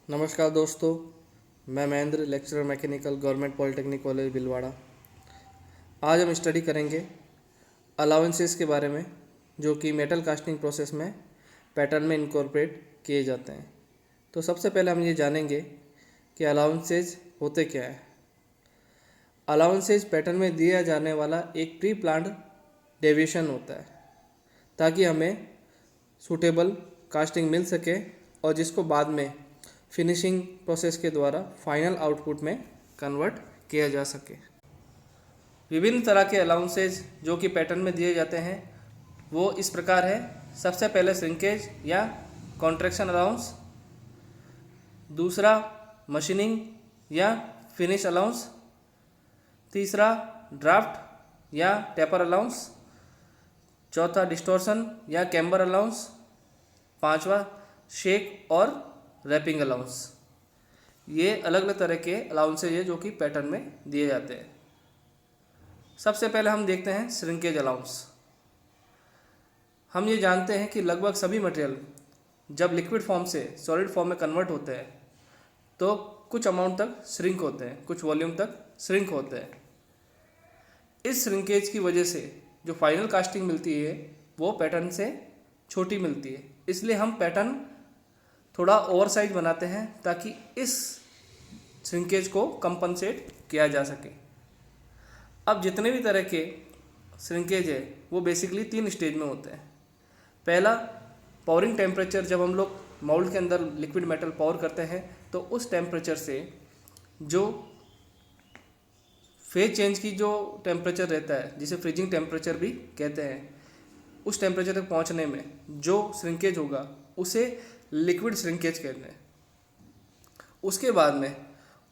नमस्कार दोस्तों, मैं Mahendra, lecturer mechanical, government polytechnic college Bhilwara. आज हम स्टडी करेंगे अलाउंसेस के बारे में, जो कि मेटल कास्टिंग प्रोसेस में पैटर्न में इनकॉर्पोरेट किए जाते हैं। तो सबसे पहले हम ये जानेंगे कि अलाउंसेस होते क्या है। अलाउंसेस पैटर्न में दिया जाने वाला एक प्री प्लान्ड डेविएशन होता है, ताकि हमें सूटेबल कास्टिंग मिल सके और जिसको बाद में फिनिशिंग प्रोसेस के द्वारा फाइनल आउटपुट में कन्वर्ट किया जा सके। विभिन्न तरह के अलाउंसेज जो कि पैटर्न में दिए जाते हैं वो इस प्रकार है। सबसे पहले श्रिंकेज या कॉन्ट्रैक्शन अलाउंस, दूसरा मशीनिंग या फिनिश अलाउंस, तीसरा ड्राफ्ट या टेपर अलाउंस, चौथा डिस्टॉर्शन या कैम्बर अलाउंस, पांचवा शेक और रैपिंग अलाउंस। ये अलग अलग तरह के अलाउंसेज है जो कि पैटर्न में दिए जाते हैं। सबसे पहले हम देखते हैं श्रिंकेज अलाउंस। हम ये जानते हैं कि लगभग सभी मटेरियल जब लिक्विड फॉर्म से सॉलिड फॉर्म में कन्वर्ट होते हैं तो कुछ अमाउंट तक श्रिंक होते हैं, कुछ वॉल्यूम तक श्रिंक होते हैं। इस श्रिंकेज की वजह से जो फाइनल कास्टिंग मिलती है वो पैटर्न से छोटी मिलती है। इसलिए हम पैटर्न थोड़ा ओवर साइज बनाते हैं ताकि इस श्रिंकेज को कंपनसेट किया जा सके। अब जितने भी तरह के श्रिंकेज है वो बेसिकली 3 स्टेज में होते हैं। पहला, पावरिंग टेम्परेचर। जब हम लोग मोल्ड के अंदर लिक्विड मेटल पावर करते हैं तो उस टेम्परेचर से जो फेज चेंज की जो टेम्परेचर रहता है, जिसे फ्रीजिंग टेम्परेचर भी कहते हैं, उस टेम्परेचर तक पहुंचने में जो श्रिंकेज होगा उसे लिक्विड श्रिंकेज कहते हैं। उसके बाद में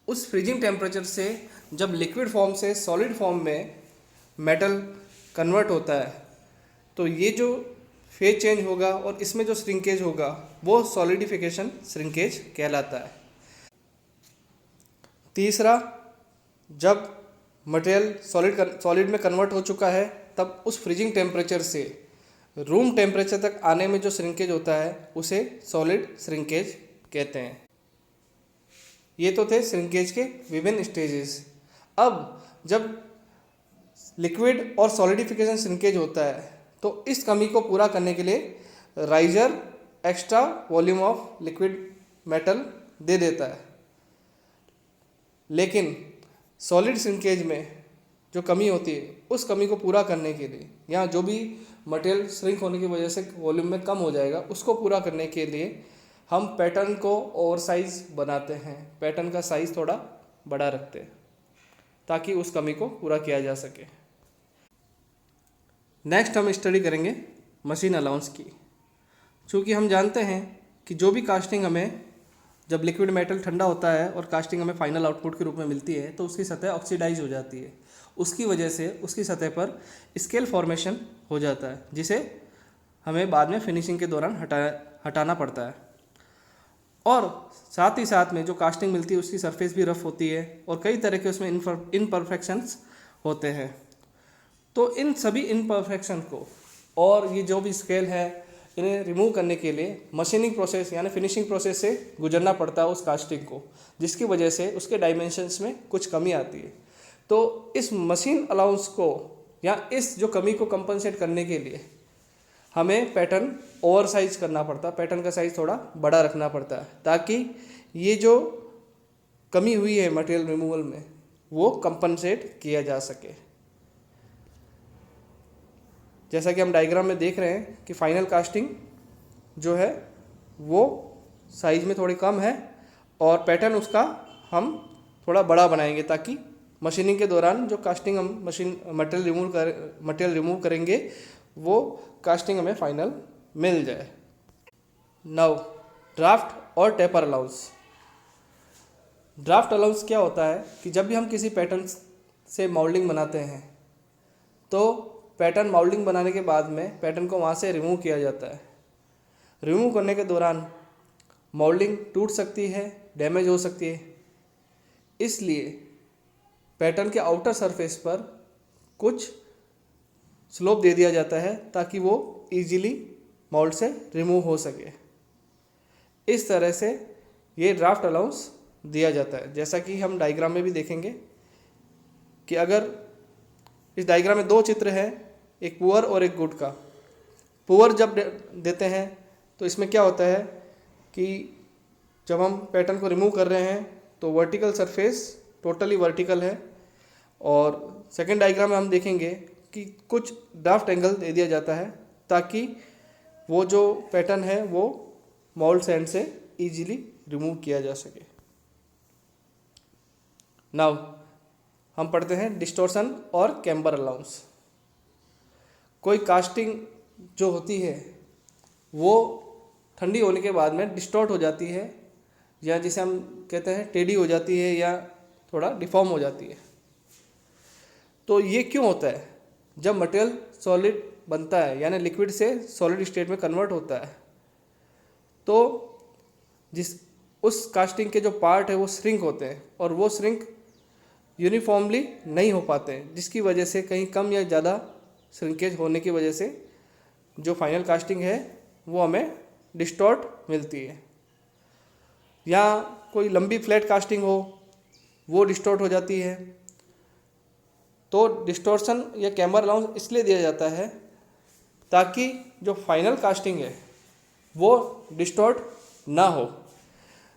उस फ्रीजिंग टेम्परेचर से जब लिक्विड फॉर्म से सॉलिड फॉर्म में मेटल कन्वर्ट होता है तो ये जो फेज चेंज होगा और इसमें जो श्रिंकेज होगा वो सॉलिडिफिकेशन श्रिंकेज कहलाता है। तीसरा, जब मटेरियल सॉलिड में कन्वर्ट हो चुका है तब उस फ्रीजिंग टेम्परेचर से रूम टेम्परेचर तक आने में जो श्रिंकेज होता है उसे सॉलिड श्रिंकेज कहते हैं। ये तो थे श्रिंकेज के विभिन्न स्टेजेस। अब जब लिक्विड और सॉलिडिफिकेशन श्रिंकेज होता है तो इस कमी को पूरा करने के लिए riser extra volume of liquid metal दे देता है। लेकिन सॉलिड श्रिंकेज में जो कमी होती है उस कमी को पूरा करने के लिए, या जो भी मटेरियल श्रिंक होने की वजह से वॉल्यूम में कम हो जाएगा, उसको पूरा करने के लिए हम पैटर्न को ओवर साइज बनाते हैं। पैटर्न का साइज थोड़ा बड़ा रखते हैं ताकि उस कमी को पूरा किया जा सके। नेक्स्ट हम स्टडी करेंगे मशीन अलाउंस की। चूँकि हम जानते हैं कि जो भी कास्टिंग हमें जब लिक्विड मेटल ठंडा होता है और कास्टिंग हमें फाइनल आउटपुट के रूप में मिलती है तो उसकी सतह ऑक्सीडाइज हो जाती है। उसकी वजह से उसकी सतह पर स्केल फॉर्मेशन हो जाता है, जिसे हमें बाद में फिनिशिंग के दौरान हटाना पड़ता है। और साथ ही साथ में जो कास्टिंग मिलती है उसकी सरफेस भी रफ होती है और कई तरह के उसमें इनपरफेक्शंस होते हैं। तो इन सभी इनपरफेक्शन को और ये जो भी स्केल है इन्हें रिमूव करने के लिए मशीनिंग प्रोसेस यानी फिनिशिंग प्रोसेस से गुजरना पड़ता है उस कास्टिंग को, जिसकी वजह से उसके डायमेंशंस में कुछ कमी आती है। तो इस मशीन अलाउंस को या इस जो कमी को कंपनसेट करने के लिए हमें पैटर्न ओवर साइज करना पड़ता है, पैटर्न का साइज थोड़ा बड़ा रखना पड़ता है ताकि ये जो कमी हुई है मटेरियल रिमूवल में वो कंपनसेट किया जा सके। जैसा कि हम डायग्राम में देख रहे हैं कि फाइनल कास्टिंग जो है वो साइज में थोड़ी कम है और पैटर्न उसका हम थोड़ा बड़ा बनाएंगे ताकि मशीनिंग के दौरान जो कास्टिंग हम मटेरियल रिमूव करेंगे वो कास्टिंग हमें फाइनल मिल जाए। नाउ ड्राफ्ट और टेपर अलाउंस। ड्राफ्ट अलाउंस क्या होता है कि जब भी हम किसी पैटर्न से मोल्डिंग बनाते हैं तो पैटर्न मोल्डिंग बनाने के बाद में पैटर्न को वहाँ से रिमूव किया जाता है। रिमूव करने के दौरान मोल्डिंग टूट सकती है, डैमेज हो सकती है, इसलिए पैटर्न के आउटर सरफेस पर कुछ स्लोप दे दिया जाता है ताकि वो इजीली मोल्ड से रिमूव हो सके। इस तरह से ये ड्राफ्ट अलाउंस दिया जाता है। जैसा कि हम डायग्राम में भी देखेंगे कि अगर इस डायग्राम में दो चित्र हैं, एक पुअर और एक गुड का। पुअर जब देते हैं तो इसमें क्या होता है कि जब हम पैटर्न को रिमूव कर रहे हैं तो वर्टिकल सरफेस टोटली वर्टिकल है, और सेकंड डायग्राम में हम देखेंगे कि कुछ ड्राफ्ट एंगल दे दिया जाता है ताकि वो जो पैटर्न है वो मोल्ड सैंड से इजीली रिमूव किया जा सके। नाउ हम पढ़ते हैं डिस्टॉर्शन और कैम्बर अलाउंस। कोई कास्टिंग जो होती है वो ठंडी होने के बाद में डिस्टॉर्ट हो जाती है, या जिसे हम कहते हैं टेढ़ी हो जाती है या थोड़ा डिफॉर्म हो जाती है। तो ये क्यों होता है? जब मटेरियल सॉलिड बनता है यानी लिक्विड से सॉलिड स्टेट में कन्वर्ट होता है तो उस कास्टिंग के जो पार्ट है वो श्रिंक होते हैं, और वो श्रिंक यूनिफॉर्मली नहीं हो पाते हैं, जिसकी वजह से कहीं कम या ज़्यादा श्रिंकेज होने की वजह से जो फाइनल कास्टिंग है वो हमें डिस्टॉर्ट मिलती है। या कोई लंबी फ्लैट कास्टिंग हो वो डिस्टॉर्ट हो जाती है। तो डिस्टॉर्शन या कैम्बर अलाउंस इसलिए दिया जाता है ताकि जो फाइनल कास्टिंग है वो डिस्टॉर्ट ना हो।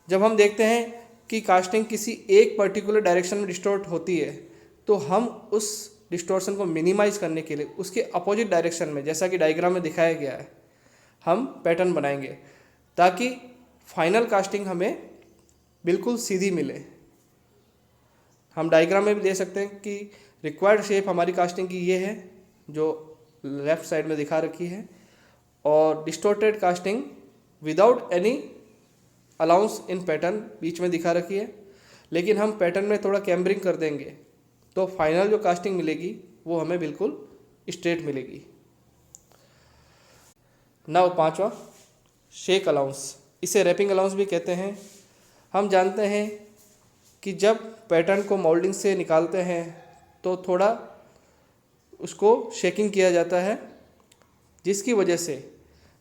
जब हम देखते हैं कि कास्टिंग किसी एक पर्टिकुलर डायरेक्शन में डिस्टॉर्ट होती है तो हम उस डिस्टॉर्शन को मिनिमाइज करने के लिए उसके अपोजिट डायरेक्शन में, जैसा कि डायग्राम में दिखाया गया है, हम पैटर्न बनाएंगे ताकि फाइनल कास्टिंग हमें बिल्कुल सीधी मिले। हम डायग्राम में भी दे सकते हैं कि रिक्वायर्ड शेप हमारी कास्टिंग की ये है जो लेफ्ट साइड में दिखा रखी है, और distorted casting without any allowance in pattern बीच में दिखा रखी है। लेकिन हम पैटर्न में थोड़ा कैम्बरिंग कर देंगे तो फाइनल जो कास्टिंग मिलेगी वो हमें बिल्कुल स्ट्रेट मिलेगी। नाउ पांचवा, शेक अलाउंस। इसे रैपिंग अलाउंस भी कहते हैं। हम जानते हैं कि जब पैटर्न को मोल्डिंग से निकालते हैं तो थोड़ा उसको शेकिंग किया जाता है, जिसकी वजह से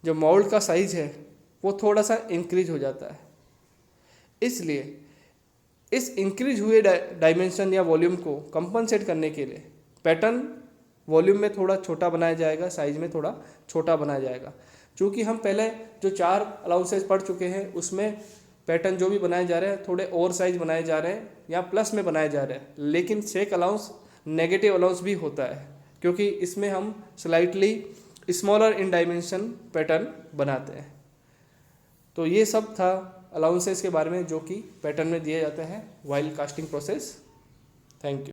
जो मोल्ड का साइज़ है वो थोड़ा सा इंक्रीज हो जाता है। इसलिए इस इंक्रीज हुए डायमेंशन या वॉल्यूम को कंपनसेट करने के लिए पैटर्न वॉल्यूम में थोड़ा छोटा बनाया जाएगा, साइज़ में थोड़ा छोटा बनाया जाएगा। चूँकि हम पहले जो 4 अलाउंसेस पढ़ चुके हैं उसमें पैटर्न जो भी बनाए जा रहे हैं थोड़े ओवर साइज बनाए जा रहे हैं या प्लस में बनाए जा रहे हैं। लेकिन शेक अलाउंस नेगेटिव अलाउंस भी होता है क्योंकि इसमें हम slightly smaller in dimension pattern बनाते हैं। तो ये सब था अलाउंसेस के बारे में जो कि पैटर्न में दिए जाते हैं while casting process. Thank you.